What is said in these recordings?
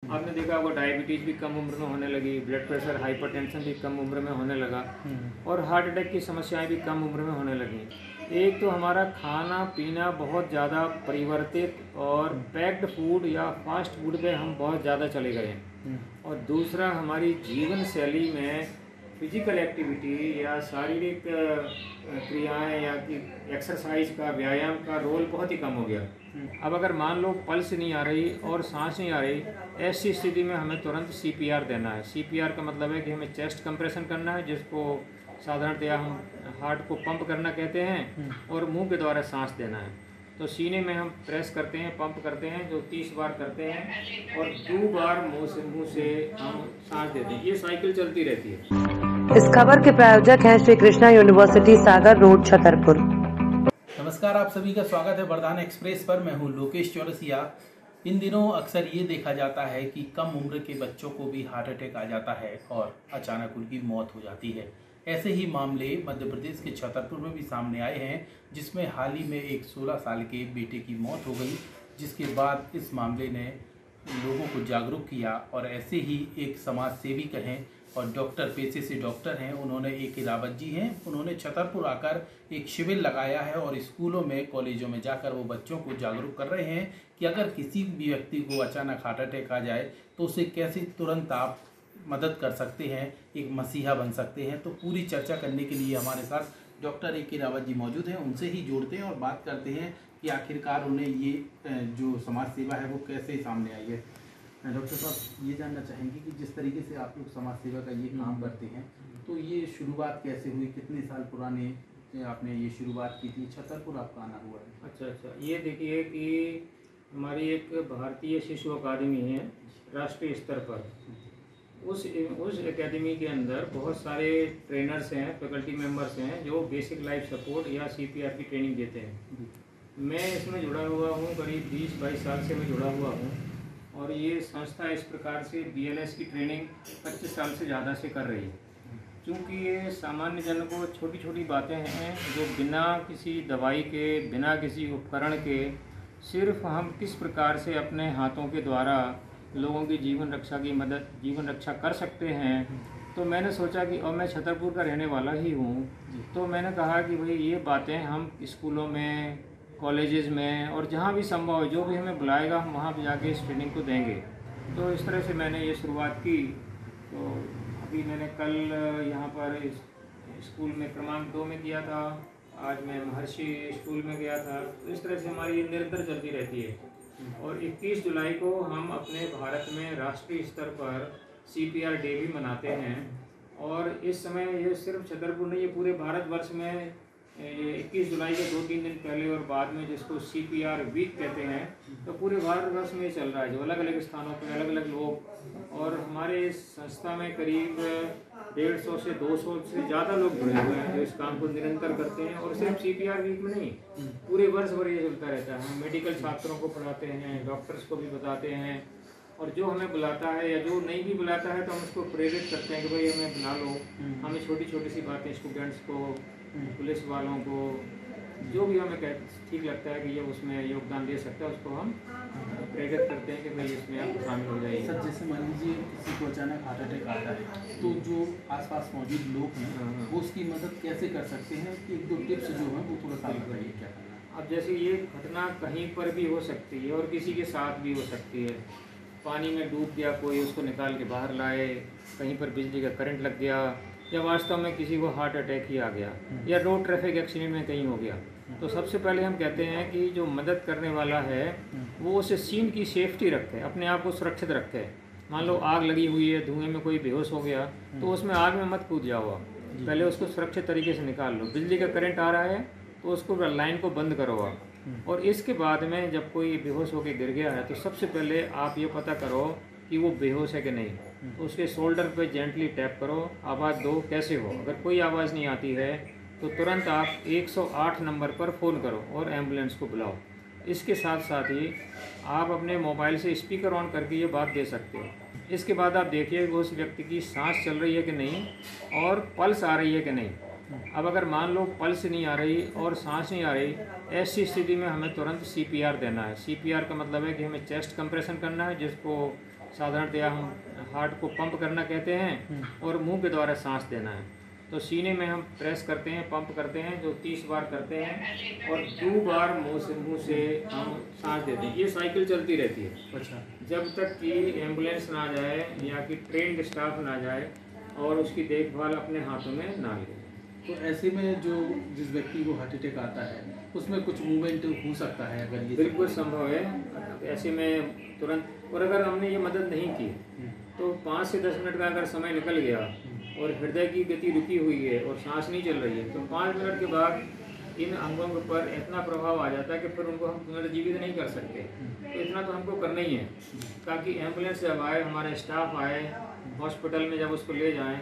आपने देखा होगा डायबिटीज़ भी कम उम्र में होने लगी, ब्लड प्रेशर, हाइपरटेंशन भी कम उम्र में होने लगा और हार्ट अटैक की समस्याएं भी कम उम्र में होने लगी। एक तो हमारा खाना पीना बहुत ज़्यादा परिवर्तित और पैक्ड फूड या फास्ट फूड पे हम बहुत ज़्यादा चले गए हैं और दूसरा हमारी जीवन शैली में फिजिकल एक्टिविटी या शारीरिक क्रियाएं या कि एक्सरसाइज का, व्यायाम का रोल बहुत ही कम हो गया। अब अगर मान लो पल्स नहीं आ रही और सांस नहीं आ रही, ऐसी स्थिति में हमें तुरंत CPR देना है। CPR का मतलब है कि हमें चेस्ट कंप्रेशन करना है, जिसको साधारणतया हम हार्ट को पंप करना कहते हैं, और मुंह के द्वारा सांस देना है। तो सीने में हम प्रेस करते हैं, पंप करते हैं, जो 30 बार करते हैं और 2 बार मुंह से हम सांस देते हैं। ये साइकिल चलती रहती है। इस खबर के प्रायोजक हैं श्री कृष्णा यूनिवर्सिटी, सागर रोड, छतरपुर। नमस्कार, आप सभी का स्वागत है वरदान एक्सप्रेस पर। मैं हूं लोकेश चौरसिया। इन दिनों अक्सर ये देखा जाता है कि कम उम्र के बच्चों को भी हार्ट अटैक आ जाता है और अचानक उनकी मौत हो जाती है। ऐसे ही मामले मध्य प्रदेश के छतरपुर में भी सामने आए हैं, जिसमें हाल ही में एक 16 साल के बेटे की मौत हो गई, जिसके बाद इस मामले ने लोगों को जागरूक किया। और ऐसे ही एक समाज सेवी कहें और डॉक्टर, पेशे से डॉक्टर हैं, उन्होंने एक रावत जी हैं, उन्होंने छतरपुर आकर एक शिविर लगाया है और स्कूलों में, कॉलेजों में जाकर वो बच्चों को जागरूक कर रहे हैं कि अगर किसी भी व्यक्ति को अचानक हार्ट अटैक आ जाए तो उसे कैसे तुरंत आप मदद कर सकते हैं, एक मसीहा बन सकते हैं। तो पूरी चर्चा करने के लिए हमारे साथ डॉक्टर A.K. रावत जी मौजूद हैं। उनसे ही जोड़ते हैं और बात करते हैं कि आखिरकार उन्हें ये जो समाज सेवा है वो कैसे सामने आई है। डॉक्टर साहब, ये जानना चाहेंगे कि जिस तरीके से आप लोग समाज सेवा का ये काम करते हैं, तो ये शुरुआत कैसे हुई, कितने साल पुराने आपने ये शुरुआत की थी, छतरपुर आपका आना हुआ है? अच्छा, ये देखिए कि हमारी एक भारतीय शिशु अकादमी है राष्ट्रीय स्तर पर। उस एकेडमी के अंदर बहुत सारे ट्रेनर्स हैं, फैकल्टी मेंबर्स हैं, जो बेसिक लाइफ सपोर्ट या CPR की ट्रेनिंग देते हैं। मैं इसमें जुड़ा हुआ हूँ, करीब 20-22 साल से मैं जुड़ा हुआ हूँ और ये संस्था इस प्रकार से BLS की ट्रेनिंग 25 साल से ज़्यादा से कर रही है। क्योंकि ये सामान्य जन को छोटी छोटी बातें हैं जो बिना किसी दवाई के, बिना किसी उपकरण के, सिर्फ हम किस प्रकार से अपने हाथों के द्वारा लोगों की जीवन रक्षा कर सकते हैं। तो मैंने सोचा कि, और मैं छतरपुर का रहने वाला ही हूँ, तो मैंने कहा कि भाई ये बातें हम स्कूलों में, कॉलेजेस में और जहाँ भी संभव है, जो भी हमें बुलाएगा हम वहाँ पर जाके इस ट्रेनिंग को देंगे। तो इस तरह से मैंने ये शुरुआत की। तो अभी मैंने कल यहाँ पर स्कूल में क्रमांक 2 में किया था, आज मैं महर्षि स्कूल में गया था। तो इस तरह से हमारी निरंतर चलती रहती है। और 21 जुलाई को हम अपने भारत में राष्ट्रीय स्तर पर CPR डे भी मनाते हैं। और इस समय ये सिर्फ छतरपुर नहीं, ये पूरे भारतवर्ष में ये 21 जुलाई के 2-3 दिन पहले और बाद में, जिसको CPR वीक कहते हैं, तो पूरे भारतवर्ष में चल रहा है, जो अलग अलग स्थानों पर अलग अलग लोग। और हमारे इस संस्था में करीब 150 से 200 से ज़्यादा लोग जुड़े हुए हैं जो इस काम को निरंतर करते हैं। और सिर्फ CPR वीक में नहीं, पूरे वर्ष भर ये चलता रहता है। हम मेडिकल छात्रों को पढ़ाते हैं, डॉक्टर्स को भी बताते हैं, और जो हमें बुलाता है या जो नहीं भी बुलाता है तो हम उसको प्रेरित करते हैं कि भाई हमें बुला लो। हमें छोटी छोटी सी बातें, स्टूडेंट्स को, पुलिस वालों को, जो भी हमें ठीक लगता है कि ये उसमें योगदान दे सकता है, उसको हम प्रेरित करते हैं कि भाई इसमें आप शामिल हो जाइए। सर, जैसे मान लीजिए किसी को अचानक हार्ट अटैक आता है, तो जो आसपास मौजूद लोग हैं वो उसकी मदद कैसे कर सकते हैं? कि 1-2 टिप्स जो हैं वो थोड़ा सा बताइए, क्या करना। अब जैसे ये घटना कहीं पर भी हो सकती है और किसी के साथ भी हो सकती है। पानी में डूब गया कोई, उसको निकाल के बाहर लाए, कहीं पर बिजली का करंट लग गया, या वास्तव में किसी को हार्ट अटैक ही आ गया, या रोड ट्रैफिक एक्सीडेंट में कहीं हो गया, तो सबसे पहले हम कहते हैं कि जो मदद करने वाला है वो उस सीन की सेफ्टी रखे, अपने आप को सुरक्षित रखे। मान लो आग लगी हुई है, धुएं में कोई बेहोश हो गया, तो उसमें आग में मत कूद जाओ आप, पहले उसको सुरक्षित तरीके से निकाल लो। बिजली का करंट आ रहा है तो उसको लाइन को बंद करो आप। और इसके बाद में जब कोई बेहोश होकर गिर गया है तो सबसे पहले आप ये पता करो कि वो बेहोश है कि नहीं। तो उसके शोल्डर पे जेंटली टैप करो, आवाज़ दो, कैसे हो। अगर कोई आवाज़ नहीं आती है तो तुरंत आप 108 नंबर पर फ़ोन करो और एम्बुलेंस को बुलाओ। इसके साथ साथ ही आप अपने मोबाइल से स्पीकर ऑन करके ये बात दे सकते हो। इसके बाद आप देखिए कि उस व्यक्ति की सांस चल रही है कि नहीं और पल्स आ रही है कि नहीं। अब अगर मान लो पल्स नहीं आ रही और सांस नहीं आ रही, ऐसी स्थिति में हमें तुरंत CPR देना है। CPR का मतलब है कि हमें चेस्ट कंप्रेशन करना है, जिसको साधारणतया हम हार्ट को पंप करना कहते हैं और मुंह के द्वारा सांस देना है। तो सीने में हम प्रेस करते हैं, पंप करते हैं, जो 30 बार करते हैं और 2 बार मुंह से हम सांस देते हैं। ये साइकिल चलती रहती है। अच्छा। जब तक कि एम्बुलेंस ना जाए या कि ट्रेन्ड स्टाफ ना जाए और उसकी देखभाल अपने हाथों में ना ले। तो ऐसे में जिस व्यक्ति को हार्ट अटैक आता है उसमें कुछ मूवमेंट हो सकता है अगर ये? बिल्कुल संभव है। ऐसे में तुरंत, और अगर हमने ये मदद नहीं की तो 5 से 10 मिनट का अगर समय निकल गया और हृदय की गति रुकी हुई है और सांस नहीं चल रही है तो 5 मिनट के बाद इन अंगों पर इतना प्रभाव आ जाता है कि फिर उनको हम पुनर्जीवित नहीं कर सकते। तो इतना तो हमको करना ही है ताकि एम्बुलेंस जब आए, हमारा स्टाफ आए, हॉस्पिटल में जब उसको ले जाएं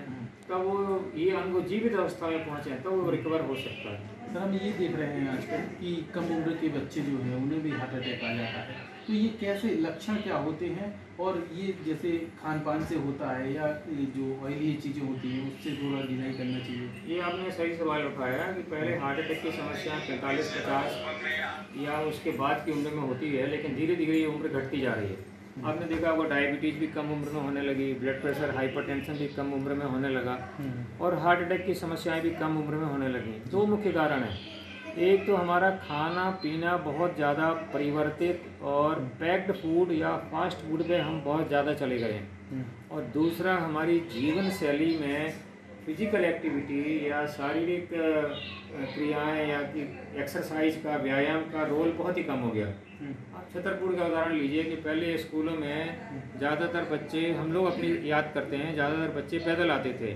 तब वो ये अंग जीवित अवस्था में पहुँचे तो वो रिकवर हो सकता है। सर, हम ये देख रहे हैं आजकल कि कम उम्र के बच्चे जो हैं उन्हें भी हार्ट अटैक आ जाता है। तो ये कैसे लक्षण क्या होते हैं और ये जैसे खान पान से होता है या ये जो ऑयली चीज़ें होती हैं उससे थोड़ा डिनाई करना चाहिए? ये आपने सही सवाल उठाया कि पहले हार्ट अटैक की समस्या 45-50 या उसके बाद की उम्र में होती है, लेकिन धीरे धीरे ये उम्र घटती जा रही है। आपने देखा होगा डायबिटीज़ भी कम उम्र में होने लगी, ब्लड प्रेशर, हाइपरटेंशन भी कम उम्र में होने लगा और हार्ट अटैक की समस्याएं भी कम उम्र में होने लगी। 2 मुख्य कारण हैं। एक तो हमारा खाना पीना बहुत ज़्यादा परिवर्तित और पैक्ड फूड या फास्ट फूड पे हम बहुत ज़्यादा चले गए हैं और दूसरा हमारी जीवन शैली में फिजिकल एक्टिविटी या शारीरिक क्रियाएं या कि एक्सरसाइज का, व्यायाम का रोल बहुत ही कम हो गया। आप छतरपुर का उदाहरण लीजिए कि पहले स्कूलों में ज़्यादातर बच्चे, हम लोग अपनी याद करते हैं, ज़्यादातर बच्चे पैदल आते थे।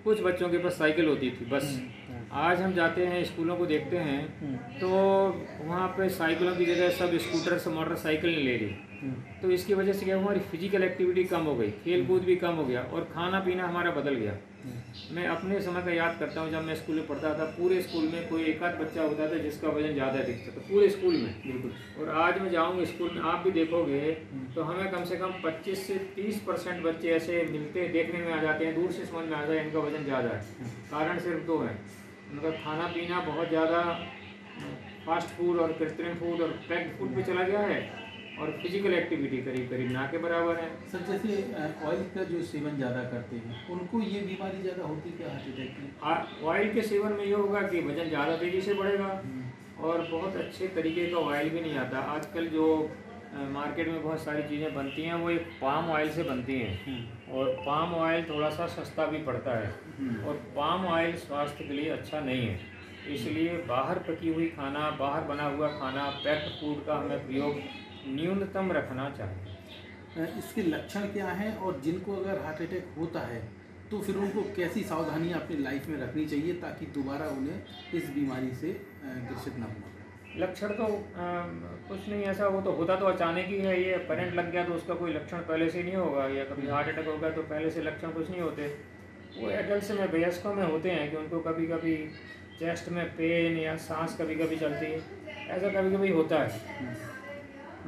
कुछ बच्चों के पास साइकिल होती थी बस। आज हम जाते हैं स्कूलों को देखते हैं तो वहाँ पे साइकिलों की जगह सब स्कूटर से मोटरसाइकिल ने ले ली। तो इसकी वजह से क्या हुआ, हमारी फिजिकल एक्टिविटी कम हो गई, खेल कूद भी कम हो गया और खाना पीना हमारा बदल गया। मैं अपने समय का याद करता हूँ, जब मैं स्कूल में पढ़ता था पूरे स्कूल में कोई एक आध बच्चा होता था जिसका वजन ज़्यादा दिखता था पूरे स्कूल में। बिल्कुल। और आज मैं जाऊँगा स्कूल में, आप भी देखोगे तो हमें कम से कम 25 से 30% बच्चे ऐसे मिलते देखने में आ जाते हैं, दूर से समझ में आ जाए इनका वजन ज़्यादा है। कारण सिर्फ 2 है, उनका खाना पीना बहुत ज़्यादा फास्ट फूड और कृत्रिम फूड और पैक्ड फूड पे चला गया है और फिजिकल एक्टिविटी करीब करीब ना के बराबर है। सर, जैसे ऑयल का जो सेवन ज़्यादा करते हैं उनको ये बीमारी ज़्यादा होती है क्या हार्ट अटैक की? ऑयल के सेवन में ये होगा कि वजन ज़्यादा तेज़ी से बढ़ेगा और बहुत अच्छे तरीके का ऑयल भी नहीं आता। आजकल जो मार्केट में बहुत सारी चीज़ें बनती हैं वो एक पाम ऑयल से बनती हैं और पाम ऑयल थोड़ा सा सस्ता भी पड़ता है और पाम ऑयल स्वास्थ्य के लिए अच्छा नहीं है। इसलिए बाहर पकी हुई खाना, बाहर बना हुआ खाना, पैक्ड फूड का हमें प्रयोग न्यूनतम रखना चाहिए। इसके लक्षण क्या हैं और जिनको अगर हार्ट अटैक होता है तो फिर उनको कैसी सावधानियां अपनी लाइफ में रखनी चाहिए ताकि दोबारा उन्हें इस बीमारी से ग्रसित न होना? लक्षण तो कुछ नहीं ऐसा, वो तो होता तो अचानक ही है। ये करंट लग गया तो उसका कोई लक्षण पहले से नहीं होगा, या कभी हार्ट अटैक होगा तो पहले से लक्षण कुछ नहीं होते। वो एडल्ट में, वयस्कों में होते हैं कि उनको कभी कभी चेस्ट में पेन या सांस कभी कभी चलती है, ऐसा कभी कभी होता है।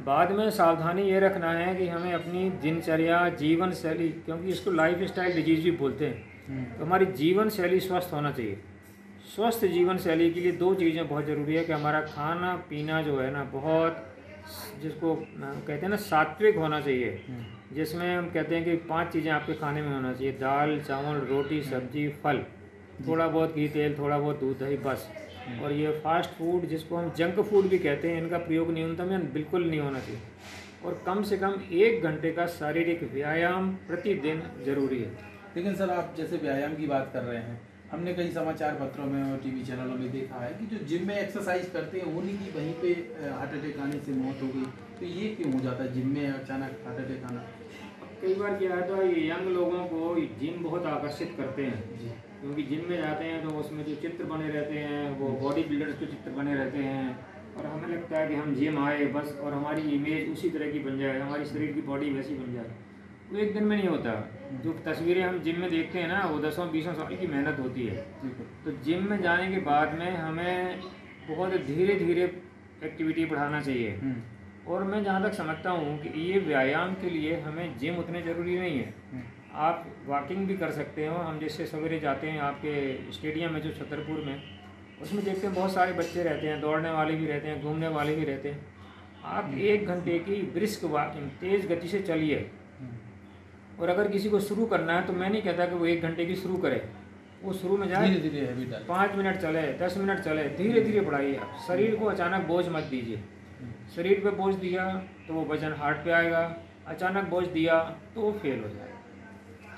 बाद में सावधानी ये रखना है कि हमें अपनी दिनचर्या, जीवन शैली, क्योंकि इसको लाइफ स्टाइल डिजीज भी बोलते हैं, तो हमारी जीवन शैली स्वस्थ होना चाहिए। स्वस्थ जीवन शैली के लिए 2 चीज़ें बहुत ज़रूरी है कि हमारा खाना पीना जो है ना बहुत, जिसको कहते हैं ना सात्विक होना चाहिए, जिसमें हम कहते हैं कि 5 चीज़ें आपके खाने में होना चाहिए: दाल, चावल, रोटी, सब्जी, फल, थोड़ा बहुत घी, तेल, थोड़ा बहुत दूध, दही, बस। और ये फास्ट फूड जिसको हम जंक फूड भी कहते हैं, इनका प्रयोग न्यूनतम या बिल्कुल नहीं होना चाहिए और कम से कम 1 घंटे का शारीरिक व्यायाम प्रतिदिन जरूरी है। लेकिन सर, आप जैसे व्यायाम की बात कर रहे हैं, हमने कई समाचार पत्रों में और टीवी चैनलों में देखा है कि जो जिम में एक्सरसाइज करते हैं उन्हीं की वहीं पे हार्ट अटैक आने से मौत हो गई। तो ये क्यों हो जाता है जिम में अचानक हार्ट अटैक आना? कई बार क्या है तो यंग लोगों को जिम बहुत आकर्षित करते हैं, क्योंकि जिम में जाते हैं तो उसमें जो चित्र बने रहते हैं वो बॉडी बिल्डर्स के चित्र बने रहते हैं और हमें लगता है कि हम जिम आए बस और हमारी इमेज उसी तरह की बन जाए, हमारी शरीर की बॉडी वैसी बन जाए। वो एक दिन में नहीं होता। जो तस्वीरें हम जिम में देखते हैं ना, वो 10-20 साल की मेहनत होती है। तो जिम में जाने के बाद में हमें बहुत धीरे धीरे एक्टिविटी बढ़ाना चाहिए। और मैं जहाँ तक समझता हूँ कि ये व्यायाम के लिए हमें जिम उतने ज़रूरी नहीं है, आप वॉकिंग भी कर सकते हो। हम जैसे सवेरे जाते हैं आपके स्टेडियम में जो छतरपुर में, उसमें देखते हैं बहुत सारे बच्चे रहते हैं, दौड़ने वाले भी रहते हैं, घूमने वाले भी रहते हैं। आप 1 घंटे की ब्रिस्क वॉकिंग, तेज़ गति से चलिए, और अगर किसी को शुरू करना है तो मैं नहीं कहता कि वो 1 घंटे की शुरू करे, वो शुरू में जाए, धीरे धीरे हैबिट डालें। 5 मिनट चले, 10 मिनट चले, धीरे धीरे बढ़ाइए आप। शरीर को अचानक बोझ मत दीजिए। शरीर पे बोझ दिया तो वो वजन हार्ट पे आएगा, अचानक बोझ दिया तो वो फेल हो जाएगा।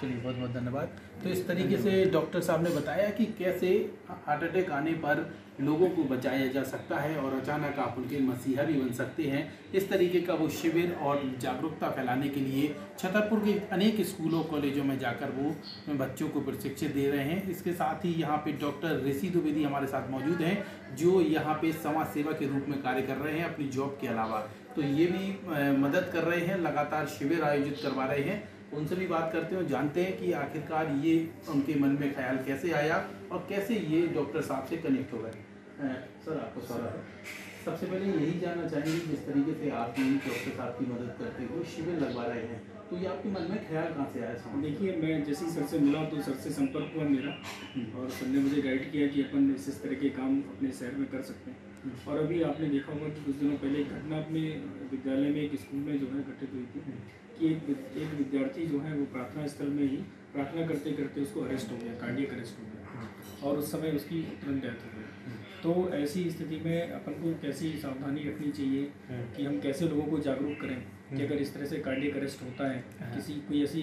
चलिए, बहुत बहुत धन्यवाद। तो इस तरीके से डॉक्टर साहब ने बताया कि कैसे हार्ट अटैक आने पर लोगों को बचाया जा सकता है और अचानक आप उनके मसीहा भी बन सकते हैं। इस तरीके का वो शिविर और जागरूकता फैलाने के लिए छतरपुर के अनेक स्कूलों कॉलेजों में जाकर वो बच्चों को प्रशिक्षित दे रहे हैं। इसके साथ ही यहाँ पे डॉक्टर ऋषि द्विवेदी हमारे साथ मौजूद हैं, जो यहाँ पे समाज सेवा के रूप में कार्य कर रहे हैं अपनी जॉब के अलावा। तो ये भी मदद कर रहे हैं, लगातार शिविर आयोजित करवा रहे हैं। उनसे भी बात करते हैं, जानते हैं कि आखिरकार ये उनके मन में ख्याल कैसे आया और कैसे ये डॉक्टर साहब से कनेक्ट हो गए। सर, आपको स्वागत है। सबसे पहले यही जानना चाहेंगे, जिस तरीके से आप भी डॉक्टर साहब की मदद करते हुए शिविर लगवा रहे हैं, तो ये आपके मन में ख्याल कहाँ से आया? देखिए, मैं जैसे ही सर से मिला तो सर से संपर्क हुआ मेरा, और सर ने मुझे गाइड किया कि अपन इस तरह के काम अपने शहर में कर सकते हैं। और अभी आपने देखा होगा कि कुछ दिनों पहले एक घटना अपने विद्यालय में, एक स्कूल में जो है घटित हुई थी कि एक विद्यार्थी जो है वो प्रार्थना स्थल में ही प्रार्थना करते करते उसको अरेस्ट हो गया, कार्डियक अरेस्ट हो गया, और उस समय उसकी तुरंत डेथ हो गई। तो ऐसी स्थिति में अपन को कैसी सावधानी रखनी चाहिए कि हम कैसे लोगों को जागरूक करें कि अगर इस तरह से कार्डियक अरेस्ट होता है, किसी कोई ऐसी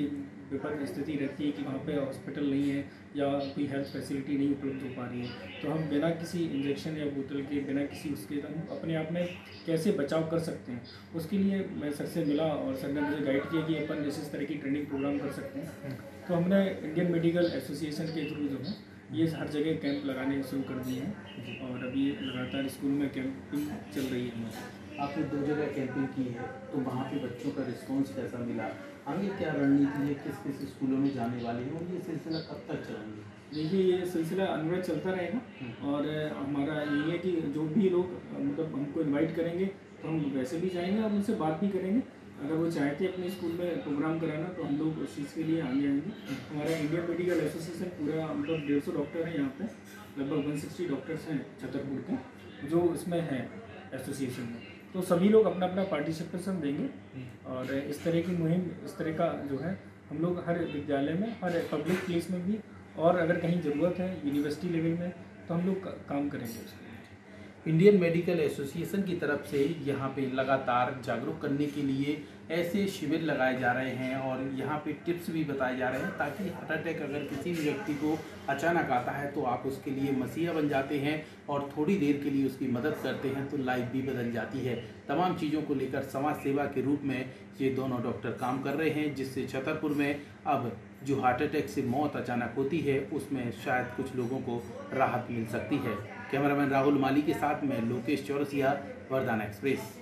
विपद स्थिति रहती है कि वहाँ पे हॉस्पिटल नहीं है या कोई हेल्थ फैसिलिटी नहीं उपलब्ध हो पा रही है, तो हम बिना किसी इंजेक्शन या बोतल के, बिना किसी उसके, हम अपने आप में कैसे बचाव कर सकते हैं। उसके लिए मैं सर से मिला और सर ने मुझे गाइड किया कि अपन इस तरह की ट्रेनिंग प्रोग्राम कर सकते हैं। तो हमने इंडियन मेडिकल एसोसिएशन के थ्रू जो है ये हर जगह कैंप लगाने शुरू कर दिए हैं, और अभी लगातार स्कूल में कैंपिंग चल रही है हमारी। आपने 2 जगह कैंपिंग की है, तो वहाँ पे बच्चों का रिस्पांस कैसा मिला? आगे क्या रणनीति है, किस किस स्कूलों में जाने वाले हैं और ये सिलसिला कब तक चलेंगे? देखिए, ये सिलसिला अनवरत चलता रहेगा, और हमारा यही है कि जो भी लोग मतलब हमको इनवाइट करेंगे तो हम वैसे भी जाएंगे और उनसे बात भी करेंगे। अगर वो चाहते हैं अपने स्कूल में प्रोग्राम कराना तो हम लोग उस चीज़ के लिए आगे आएंगे। हमारा इंडियन मेडिकल एसोसिएशन पूरा मतलब 150 डॉक्टर हैं यहाँ पे, लगभग 160 डॉक्टर्स हैं छतरपुर के जो इसमें हैं एसोसिएशन में। तो सभी लोग अपना अपना पार्टिसिपेशन देंगे, और इस तरह की मुहिम, इस तरह का जो है हम लोग हर विद्यालय में, हर पब्लिक प्लेस में भी, और अगर कहीं ज़रूरत है यूनिवर्सिटी लेवल में तो हम लोग काम करेंगे उसके लिए। इंडियन मेडिकल एसोसिएशन की तरफ से यहाँ पे लगातार जागरूक करने के लिए ऐसे शिविर लगाए जा रहे हैं और यहाँ पे टिप्स भी बताए जा रहे हैं, ताकि हार्ट अटैक अगर किसी भी व्यक्ति को अचानक आता है तो आप उसके लिए मसीहा बन जाते हैं और थोड़ी देर के लिए उसकी मदद करते हैं तो लाइफ भी बदल जाती है। तमाम चीज़ों को लेकर समाज सेवा के रूप में ये दोनों डॉक्टर काम कर रहे हैं, जिससे छतरपुर में अब जो हार्ट अटैक से मौत अचानक होती है उसमें शायद कुछ लोगों को राहत मिल सकती है। कैमरामैन राहुल माली के साथ मैं लोकेश चौरसिया, वरदान एक्सप्रेस।